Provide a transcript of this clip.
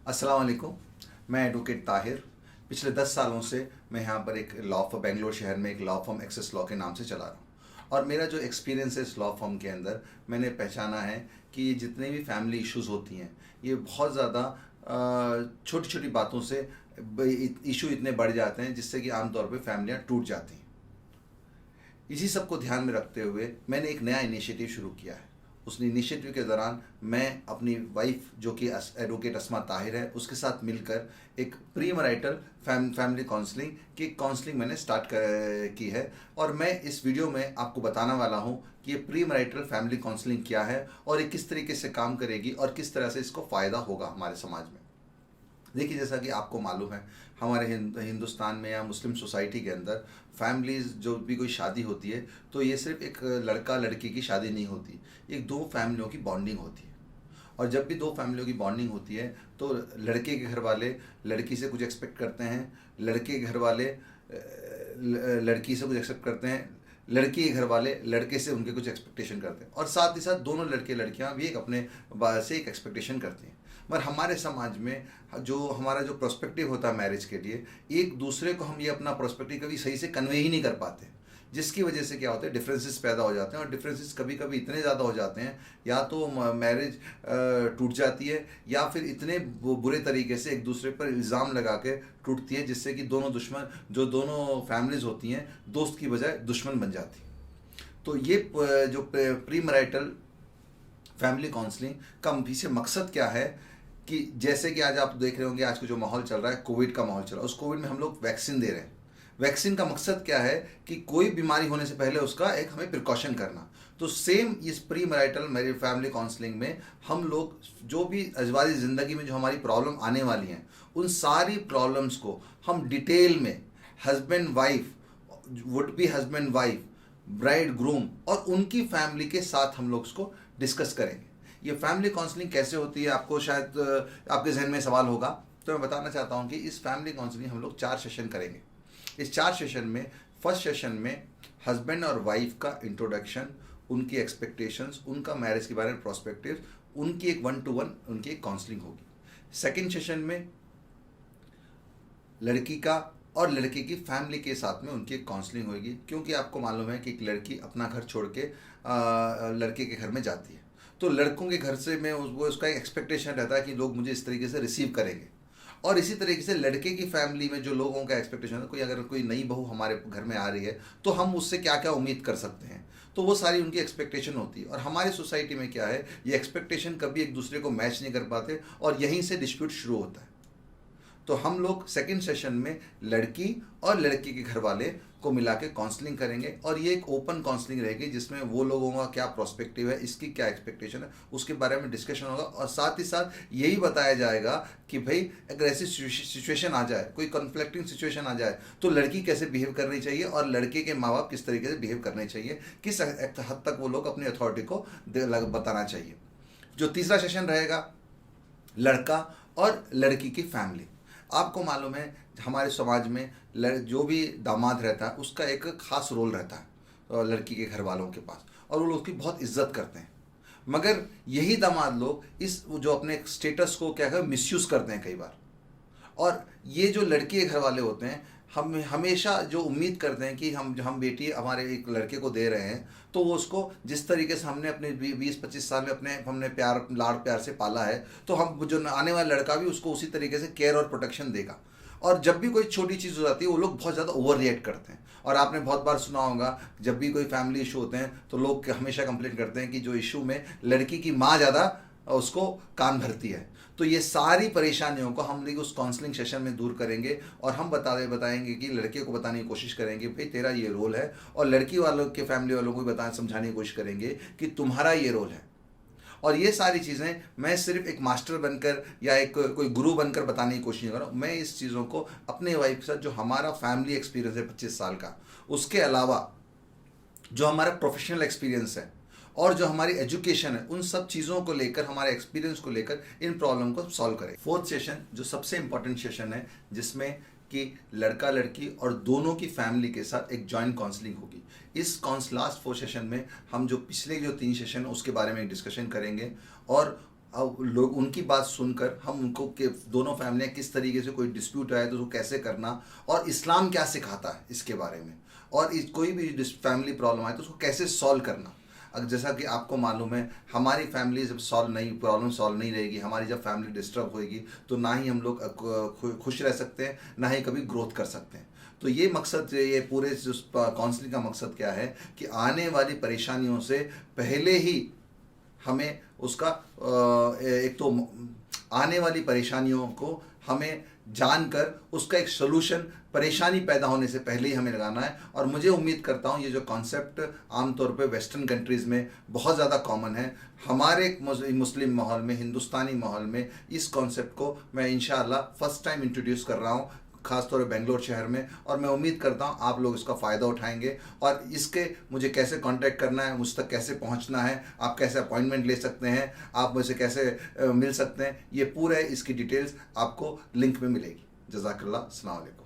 अस्सलाम वालेकुम। मैं एडवोकेट ताहिर। पिछले 10 सालों से मैं यहाँ पर एक लॉ फर्म बेंगलोर शहर में एक लॉ फर्म एक्सेस लॉ के नाम से चला रहा हूँ। और मेरा जो एक्सपीरियंस है इस लॉ फर्म के अंदर, मैंने पहचाना है कि जितने भी फैमिली इश्यूज़ होती हैं ये बहुत ज़्यादा छोटी छोटी बातों से इशू इतने बढ़ जाते हैं जिससे कि आमतौर पे फैमिलियाँ टूट जाती हैं। इसी सब को ध्यान में रखते हुए मैंने एक नया इनिशिएटिव शुरू किया है। उस इनिशिएटिव के दौरान मैं अपनी वाइफ जो कि एडवोकेट अस्मा ताहिर है उसके साथ मिलकर एक प्री मैरिटल फैमिली काउंसलिंग की काउंसलिंग मैंने की है। और मैं इस वीडियो में आपको बताने वाला हूँ कि ये प्री मैरिटल फैमिली काउंसलिंग क्या है और ये किस तरीके से काम करेगी और किस तरह से इसको फ़ायदा होगा हमारे समाज में। देखिए, जैसा कि आपको मालूम है, हमारे हिंदुस्तान में या मुस्लिम सोसाइटी के अंदर फैमिलीज़ जो भी कोई शादी होती है तो ये सिर्फ एक लड़का लड़की की शादी नहीं होती, एक दो फैमिलियों की बॉन्डिंग होती है। और जब भी दो फैमिलियों की बॉन्डिंग होती है तो लड़के के घर वाले लड़की से कुछ एक्सपेक्ट करते हैं, लड़के के घर वाले लड़की से कुछ एक्सपेक्ट करते हैं, लड़की के घर वाले लड़के से उनके कुछ एक्सपेक्टेशन करते हैं, और साथ ही साथ दोनों लड़के लड़कियां भी एक अपने से एक एक्सपेक्टेशन करती हैं। मगर हमारे समाज में जो हमारा जो प्रोस्पेक्टिव होता है मैरिज के लिए, एक दूसरे को हम ये अपना प्रोस्पेक्टिव कभी सही से कन्वे ही नहीं कर पाते, जिसकी वजह से क्या होता है, डिफरेंसेस पैदा हो जाते हैं। और डिफरेंसेस कभी कभी इतने ज़्यादा हो जाते हैं, या तो मैरिज टूट जाती है या फिर इतने बुरे तरीके से एक दूसरे पर इल्ज़ाम लगा के टूटती है, जिससे कि दोनों फैमिलीज़ होती हैं दोस्त की बजाय दुश्मन बन जाती हैं। तो ये जो प्री मैरिटल फैमिली काउंसलिंग का पीछे मकसद क्या है कि जैसे कि आज आप देख रहे होंगे, आज का जो माहौल चल रहा है, कोविड का माहौल चल रहा है, उस कोविड में हम लोग वैक्सीन दे रहे हैं। वैक्सीन का मकसद क्या है कि कोई बीमारी होने से पहले उसका एक हमें प्रिकॉशन करना। तो सेम इस प्री मैरिटल फैमिली काउंसलिंग में हम लोग जो भी अजवादी ज़िंदगी में जो हमारी प्रॉब्लम आने वाली हैं, उन सारी प्रॉब्लम्स को हम डिटेल में husband wife, would be husband wife, bride groom और उनकी फैमिली के साथ हम लोग उसको डिस्कस करेंगे। ये फैमिली काउंसलिंग कैसे होती है, आपको शायद आपके जहन में सवाल होगा, तो मैं बताना चाहता हूँ कि इस फैमिली काउंसलिंग हम लोग 4 सेशन करेंगे। इस 4 सेशन में फर्स्ट सेशन में हस्बैंड और वाइफ का इंट्रोडक्शन, उनकी एक्सपेक्टेशंस, उनका मैरिज के बारे में प्रोस्पेक्टिव, उनकी एक 1-to-1 उनकी एक काउंसलिंग होगी। सेकेंड सेशन में लड़की का और लड़के की फैमिली के साथ में उनकी एक काउंसलिंग होगी, क्योंकि आपको मालूम है कि एक लड़की अपना घर छोड़ के लड़के के घर में जाती है, तो लड़कों के घर से में वो उसका एक एक्सपेक्टेशन रहता है कि लोग मुझे इस तरीके से रिसीव करेंगे। और इसी तरीके से लड़के की फैमिली में जो लोगों का एक्सपेक्टेशन है, अगर कोई नई बहू हमारे घर में आ रही है तो हम उससे क्या क्या उम्मीद कर सकते हैं, तो वो सारी उनकी एक्सपेक्टेशन होती है। और हमारी सोसाइटी में क्या है, ये एक्सपेक्टेशन कभी एक दूसरे को मैच नहीं कर पाते और यहीं से डिस्प्यूट शुरू होता है। तो हम लोग सेकंड सेशन में लड़की और लड़के के घर वाले को मिला के काउंसलिंग करेंगे, और ये एक ओपन काउंसलिंग रहेगी जिसमें वो लोगों का क्या प्रोस्पेक्टिव है, इसकी क्या एक्सपेक्टेशन है, उसके बारे में डिस्कशन होगा। और साथ ही साथ यही बताया जाएगा कि भाई अगर ऐसी सिचुएशन आ जाए, कोई कन्फ्लिक्टिंग सिचुएशन आ जाए, तो लड़की कैसे बिहेव करनी चाहिए और लड़के के माँ बाप किस तरीके से बिहेव करने चाहिए, किस हद तक वो लोग अपनी अथॉरिटी को बताना चाहिए। जो तीसरा सेशन रहेगा, लड़का और लड़की की फैमिली। आपको मालूम है हमारे समाज में जो भी दामाद रहता है उसका एक ख़ास रोल रहता है लड़की के घर वालों के पास, और वो लोग उसकी बहुत इज्जत करते हैं। मगर यही दामाद लोग इस जो अपने स्टेटस को क्या कहते मिसयूज़ करते हैं कई बार। और ये जो लड़के के घर वाले होते हैं, हम हमेशा जो उम्मीद करते हैं कि हम बेटी हमारे एक लड़के को दे रहे हैं, तो वो उसको जिस तरीके से हमने अपने 20-25 साल में हमने प्यार लाड़ प्यार से पाला है, तो हम जो आने वाला लड़का भी उसको उसी तरीके से केयर और प्रोटेक्शन देगा। और जब भी कोई छोटी चीज़ हो जाती है वो लोग बहुत ज़्यादा ओवर रिएक्ट करते हैं। और आपने बहुत बार सुना होगा, जब भी कोई फैमिली इशू होते हैं तो लोग हमेशा कंप्लेंट करते हैं कि जो इशू में लड़की की माँ ज़्यादा उसको कान भरती है। तो ये सारी परेशानियों को हम लोग उस काउंसलिंग सेशन में दूर करेंगे, और हम बताएंगे कि लड़के को बताने की कोशिश करेंगे भाई तेरा ये रोल है, और लड़की वालों के फैमिली वालों को भी समझाने की कोशिश करेंगे कि तुम्हारा ये रोल है। और ये सारी चीज़ें मैं सिर्फ एक मास्टर बनकर या एक कोई गुरु बनकर बताने की कोशिश नहीं कर रहा हूँ। मैं इस चीज़ों को अपने वाइफ के साथ जो हमारा फैमिली एक्सपीरियंस है 25 साल का, उसके अलावा जो हमारा प्रोफेशनल एक्सपीरियंस है और जो हमारी एजुकेशन है, उन सब चीज़ों को लेकर, हमारे एक्सपीरियंस को लेकर इन प्रॉब्लम को सॉल्व करें। फोर्थ सेशन जो सबसे इंपॉर्टेंट सेशन है, जिसमें कि लड़का लड़की और दोनों की फैमिली के साथ एक जॉइंट काउंसलिंग होगी। इस लास्ट 4 सेशन में हम जो पिछले जो 3 सेशन उसके बारे में डिस्कशन करेंगे, और अब लोग उनकी बात सुनकर हम उनको के दोनों फैमिलियाँ किस तरीके से कोई डिस्प्यूट आए तो उसको कैसे करना, और इस्लाम क्या सिखाता है इसके बारे में, और कोई भी फैमिली प्रॉब्लम आए तो उसको कैसे सॉल्व करना। अगर जैसा कि आपको मालूम है, हमारी फैमिली जब प्रॉब्लम सॉल्व नहीं रहेगी, हमारी जब फैमिली डिस्टर्ब होएगी, तो ना ही हम लोग खुश रह सकते हैं, ना ही कभी ग्रोथ कर सकते हैं। तो ये मकसद, ये पूरे जो काउंसलिंग का मकसद क्या है कि आने वाली परेशानियों से पहले ही हमें उसका एक तो आने वाली परेशानियों को हमें जानकर उसका एक सोल्यूशन परेशानी पैदा होने से पहले ही हमें लगाना है। और मुझे उम्मीद करता हूँ ये जो कॉन्सेप्ट आमतौर पे वेस्टर्न कंट्रीज़ में बहुत ज़्यादा कॉमन है, हमारे मुस्लिम माहौल में, हिंदुस्तानी माहौल में इस कॉन्सेप्ट को मैं इंशाअल्लाह फर्स्ट टाइम इंट्रोड्यूस कर रहा हूँ, खासतौर पर बेंगलोर शहर में। और मैं उम्मीद करता हूँ आप लोग इसका फ़ायदा उठाएंगे, और इसके मुझे कैसे कांटेक्ट करना है, मुझ तक कैसे पहुँचना है, आप कैसे अपॉइंटमेंट ले सकते हैं, आप मुझसे कैसे मिल सकते हैं, ये पूरे इसकी डिटेल्स आपको लिंक में मिलेगी। जज़ाकल्लाह, अस्सलाम वालेकुम।